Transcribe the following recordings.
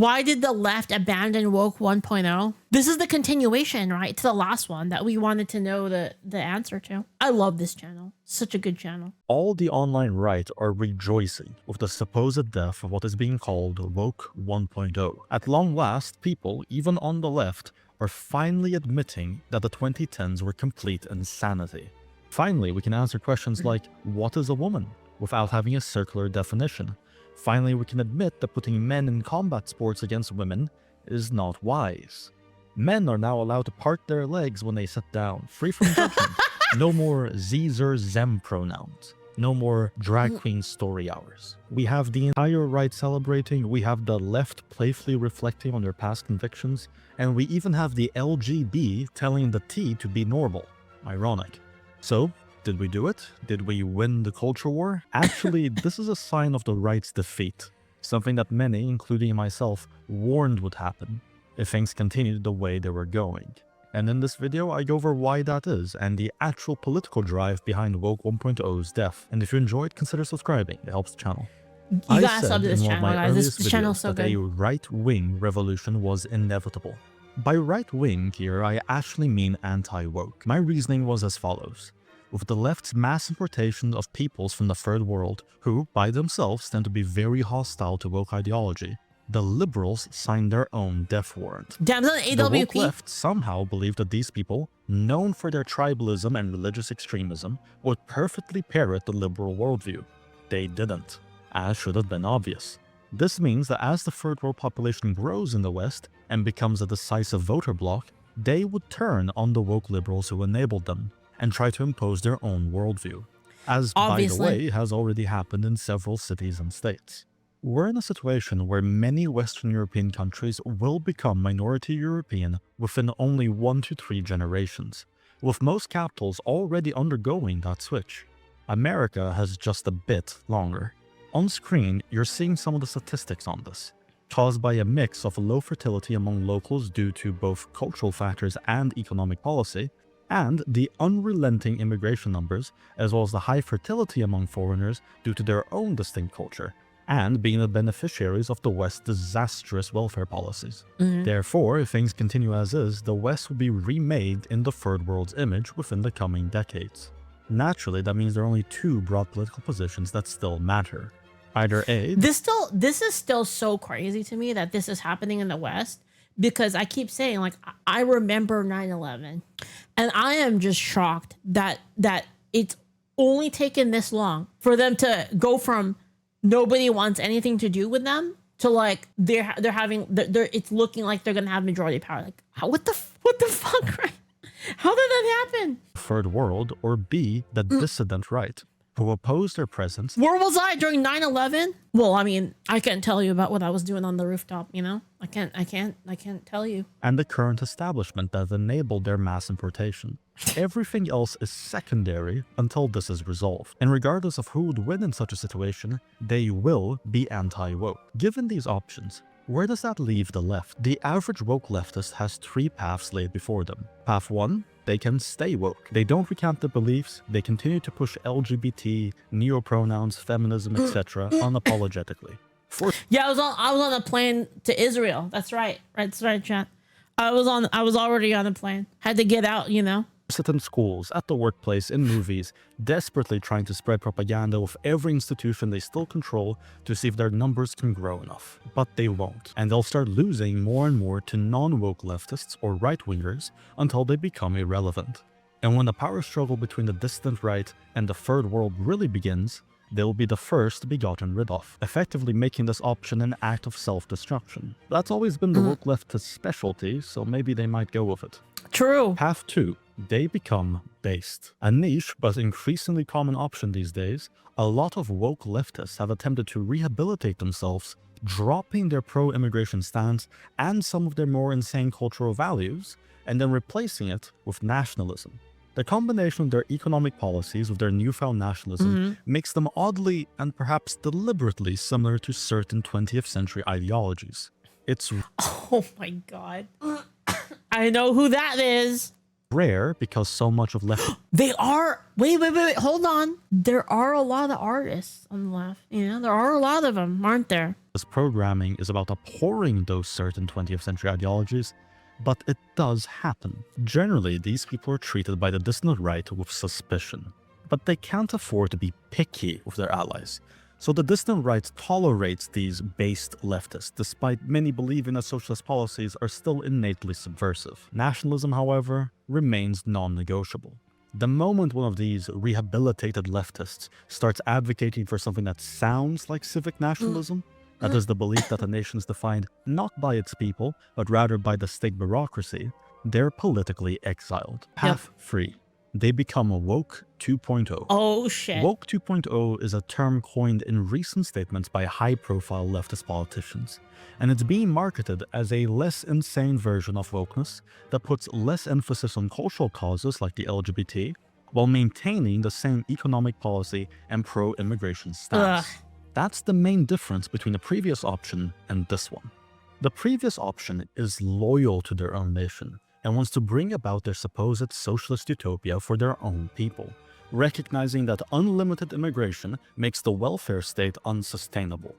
Why did the left abandon woke 1.0? This is the continuation, right, to the last one that we wanted to know the answer to. I love this channel. Such a good channel. All the online right are rejoicing with the supposed death of what is being called woke 1.0. At long last, people, even on the left, are finally admitting that the 2010s were complete insanity. Finally, we can answer questions like, what is a woman? Without having a circular definition. Finally, we can admit that putting men in combat sports against women is not wise. Men are now allowed to part their legs when they sit down, free from judgment. No more Z's or Zem pronouns. No more drag queen story hours. We have the entire right celebrating, we have the left playfully reflecting on their past convictions, and we even have the LGB telling the T to be normal. Ironic. So, did we do it? Did we win the culture war? Actually, this is a sign of the right's defeat. Something that many, including myself, warned would happen if things continued the way they were going. And in this video, I go over why that is and the actual political drive behind woke 1.0's death. And if you enjoyed, consider subscribing. It helps the channel. You gotta sub to this channel, guys. This channel's so good. A right-wing revolution was inevitable. By right-wing here, I actually mean anti-woke. My reasoning was as follows. With the left's mass importation of peoples from the third world, who, by themselves, tend to be very hostile to woke ideology, the liberals signed their own death warrant. Damn, is that an The AWP? woke left somehow believed that these people, known for their tribalism and religious extremism, would perfectly parrot the liberal worldview. They didn't, as should have been obvious. This means that as the third world population grows in the West and becomes a decisive voter bloc, they would turn on the woke liberals who enabled them, and try to impose their own worldview, as, Obviously. by the way, has already happened in several cities and states. We're in a situation where many Western European countries will become minority European within only 1 to 3 generations, with most capitals already undergoing that switch. America has just a bit longer. On screen, you're seeing some of the statistics on this, caused by a mix of low fertility among locals due to both cultural factors and economic policy, and the unrelenting immigration numbers, as well as the high fertility among foreigners due to their own distinct culture, and being the beneficiaries of the West's disastrous welfare policies. Therefore, if things continue as is, the West will be remade in the third world's image within the coming decades. Naturally, that means there are only 2 broad political positions that still matter. Either A... This is still so crazy to me that this is happening in the West, because I keep saying, like, I remember 9/11, and I am just shocked that it's only taken this long for them to go from nobody wants anything to do with them to like they're it's looking like they're gonna have majority power. Like, what the fuck, right? How did that happen? Third world, or B, the dissident right, who oppose their presence. Where was I during 9/11? Well, I mean, I can't tell you about what I was doing on the rooftop, you know? I can't tell you. And the current establishment that enabled their mass importation. Everything else is secondary until this is resolved. And regardless of who would win in such a situation, they will be anti-woke. Given these options, where does that leave the left? The average woke leftist has 3 paths laid before them. Path 1, they can stay woke. They don't recant their beliefs, they continue to push LGBT, neo-pronouns, feminism, etc. unapologetically. Yeah, I was on a plane to Israel. That's right. That's right, chat. I was already on a plane. Had to get out, you know. Sit in schools, at the workplace, in movies, desperately trying to spread propaganda with every institution they still control to see if their numbers can grow enough. But they won't, and they'll start losing more and more to non-woke leftists or right-wingers until they become irrelevant. And when the power struggle between the dissident right and the third world really begins, they'll be the first to be gotten rid of, effectively making this option an act of self-destruction. That's always been the woke leftist specialty, so maybe they might go with it. True. Path 2. They become based. A niche but increasingly common option these days, a lot of woke leftists have attempted to rehabilitate themselves, dropping their pro-immigration stance and some of their more insane cultural values, and then replacing it with nationalism. The combination of their economic policies with their newfound nationalism makes them oddly and perhaps deliberately similar to certain 20th century ideologies. It's... Oh my god. I know who that is. Rare because so much of left They are. Wait. Hold on. There are a lot of artists on the left. There are a lot of them, aren't there? this programming is about abhorring those certain 20th century ideologies, but it does happen. Generally, these people are treated by the dissident right with suspicion, but they can't afford to be picky with their allies. So the dissident right tolerates these based leftists, despite many believing that socialist policies are still innately subversive. Nationalism, however, remains non-negotiable. The moment one of these rehabilitated leftists starts advocating for something that sounds like civic nationalism, that is the belief that a nation is defined not by its people, but rather by the state bureaucracy, they're politically exiled. Path free. They become a woke 2.0. Oh, shit. Woke 2.0 is a term coined in recent statements by high-profile leftist politicians, and it's being marketed as a less insane version of wokeness that puts less emphasis on cultural causes like the LGBT, while maintaining the same economic policy and pro-immigration stance. That's the main difference between the previous option and this one. The previous option is loyal to their own nation, and wants to bring about their supposed socialist utopia for their own people, recognizing that unlimited immigration makes the welfare state unsustainable.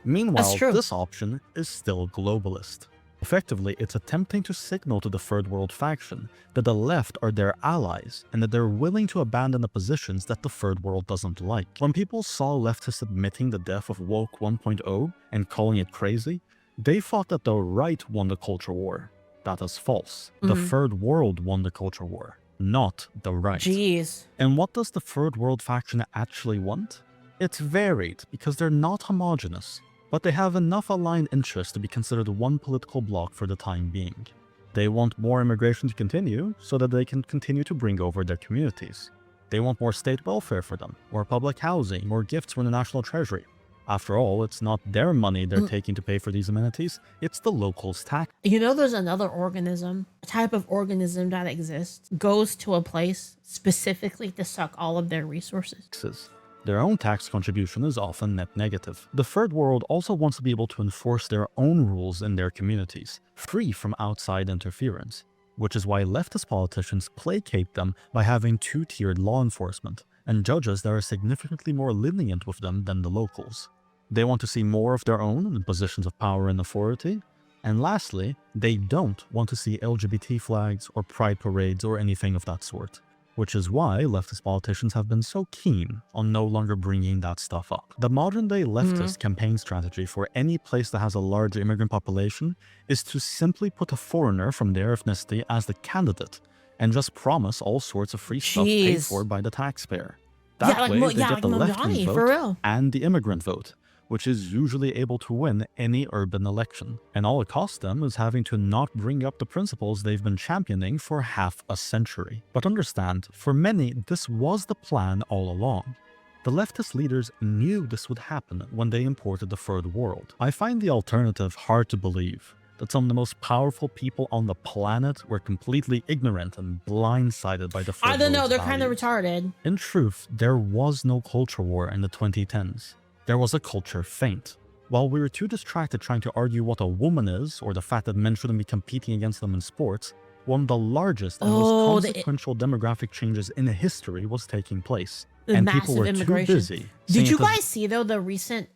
Meanwhile, this option is still globalist. Effectively, it's attempting to signal to the Third World faction that the left are their allies and that they're willing to abandon the positions that the Third World doesn't like. When people saw leftists admitting the death of Woke 1.0 and calling it crazy, they thought that the right won the culture war. That is false. The Third World won the culture war, not the right. Jeez. And what does the Third World faction actually want? It's varied because they're not homogenous, but they have enough aligned interests to be considered one political bloc for the time being. They want more immigration to continue so that they can continue to bring over their communities. They want more state welfare for them, more public housing, more gifts from the national treasury. After all, it's not their money they're taking to pay for these amenities, it's the locals' tax. There's another organism, a type of organism that exists, goes to a place specifically to suck all of their resources. Their own tax contribution is often net negative. The Third World also wants to be able to enforce their own rules in their communities, free from outside interference, which is why leftist politicians placate them by having two-tiered law enforcement and judges that are significantly more lenient with them than the locals. They want to see more of their own in positions of power and authority. And lastly, they don't want to see LGBT flags or pride parades or anything of that sort, which is why leftist politicians have been so keen on no longer bringing that stuff up. The modern-day leftist campaign strategy for any place that has a large immigrant population is to simply put a foreigner from their ethnicity as the candidate and just promise all sorts of free stuff paid for by the taxpayer. That way, they get the left-wing vote and the immigrant vote, which is usually able to win any urban election. And all it costs them is having to not bring up the principles they've been championing for half a century. But understand, for many, this was the plan all along. The leftist leaders knew this would happen when they imported the Third World. I find the alternative hard to believe, that some of the most powerful people on the planet were completely ignorant and blindsided by the Third World's I don't know, they're values. kind of retarded. In truth, there was no culture war in the 2010s. There was a culture feint. While we were too distracted trying to argue what a woman is, or the fact that men shouldn't be competing against them in sports, one of the largest and most consequential demographic changes in history was taking place. And people were too busy. Did you guys see, though, the recent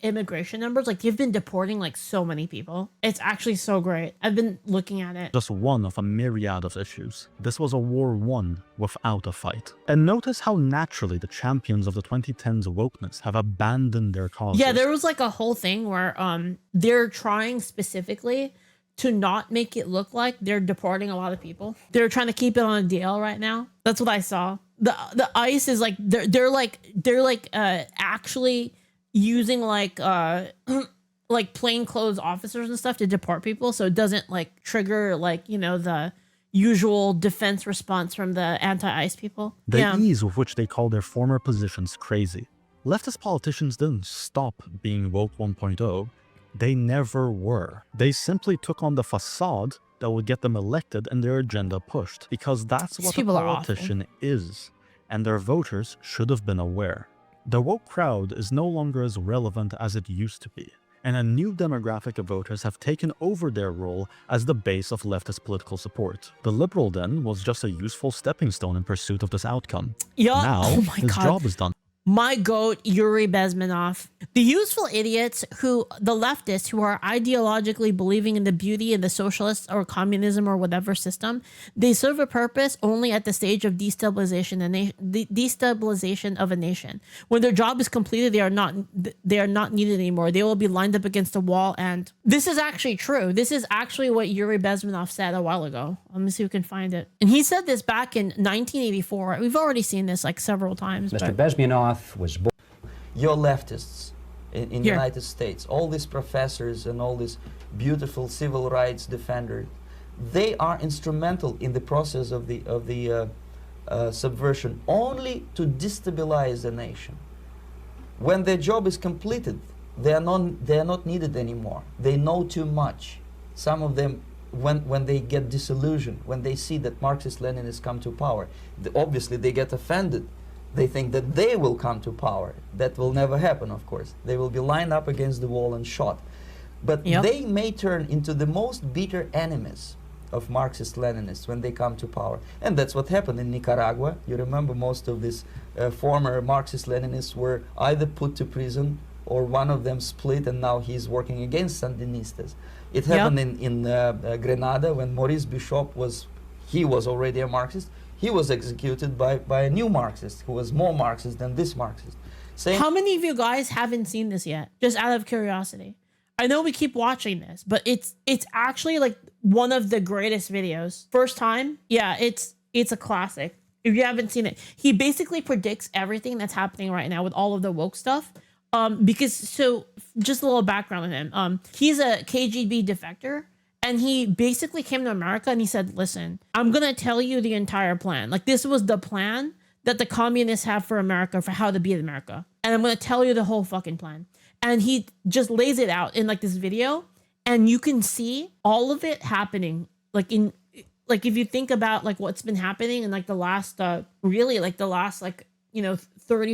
immigration numbers? Like, they've been deporting, like, so many people. It's actually so great. I've been looking at it. Just one of a myriad of issues. This was a war won without a fight. And notice how naturally the champions of the 2010s wokeness have abandoned their causes. Yeah, there was, like, a whole thing where they're trying specifically to not make it look like they're deporting a lot of people. They're trying to keep it on a DL right now. That's what I saw. The ICE is like they're actually using like plainclothes officers and stuff to deport people, so it doesn't like trigger the usual defense response from the anti-ICE people. The ease with which they call their former positions crazy. Leftist politicians didn't stop being woke 1.0. They never were. They simply took on the facade that would get them elected and their agenda pushed, because that's what a politician is, and their voters should have been aware. The woke crowd is no longer as relevant as it used to be, and a new demographic of voters have taken over their role as the base of leftist political support. The liberal then was just a useful stepping stone in pursuit of this outcome. Yeah. Now, Oh my his God. job is done. My goat, Yuri Bezmenov. The useful idiots the leftists who are ideologically believing in the beauty of the socialist or communism or whatever system, they serve a purpose only at the stage of destabilization of a nation. When their job is completed, they are not needed anymore. They will be lined up against a wall. And this is actually true. This is actually what Yuri Bezmenov said a while ago. Let me see if we can find it. And he said this back in 1984. We've already seen this like several times. Mr. Bezmenov was born. Your leftists in the United States, all these professors and all these beautiful civil rights defenders, they are instrumental in the process of the subversion only to destabilize the nation. When their job is completed, they are not needed anymore. They know too much. Some of them, when they get disillusioned, when they see that Marxist-Leninists come to power, obviously they get offended. They think that they will come to power. That will never happen, of course. They will be lined up against the wall and shot. But they may turn into the most bitter enemies of Marxist-Leninists when they come to power. And that's what happened in Nicaragua. You remember most of these former Marxist-Leninists were either put to prison or one of them split, and now he's working against Sandinistas. It happened in Grenada when Maurice Bishop was already a Marxist. He was executed by a new Marxist who was more Marxist than this Marxist. How many of you guys haven't seen this yet? Just out of curiosity. I know we keep watching this, but it's actually like one of the greatest videos. First time, yeah, it's a classic. If you haven't seen it, he basically predicts everything that's happening right now with all of the woke stuff. So just a little background on him. He's a KGB defector. And he basically came to America and he said, listen, I'm going to tell you the entire plan. Like, this was the plan that the communists have for America, for how to be America. And I'm going to tell you the whole fucking plan. And he just lays it out in like this video. And you can see all of it happening. Like if you think about like what's been happening in like the last, 30,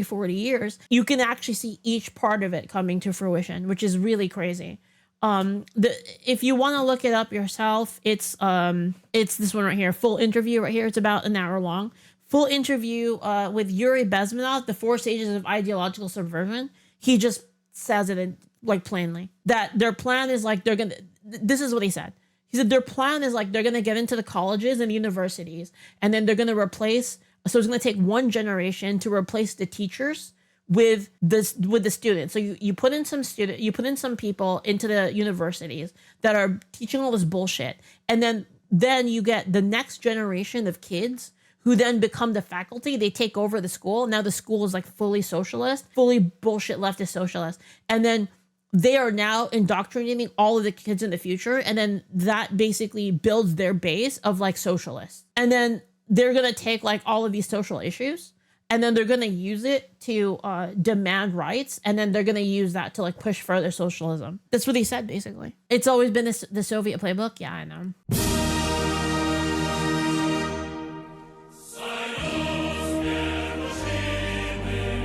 40 years, you can actually see each part of it coming to fruition, which is really crazy. If you want to look it up yourself, it's this one right here, full interview right here. It's about an hour long. Full interview with Yuri Bezmenov, the 4 stages of ideological subversion. He just says it in, like plainly that their plan is like this is what he said. He said their plan is like they're gonna get into the colleges and universities, and then they're gonna replace. So it's gonna take one generation to replace the teachers with the students. So you put in some people into the universities that are teaching all this bullshit, and then you get the next generation of kids who then become the faculty. They take over the school. Now the school is like fully socialist, fully bullshit leftist socialist, and then they are now indoctrinating all of the kids in the future, and then that basically builds their base of like socialists, and then they're gonna take like all of these social issues, and then they're going to use it to demand rights. And then they're going to use that to like push further socialism. That's what he said, basically. It's always been the Soviet playbook. Yeah, I know.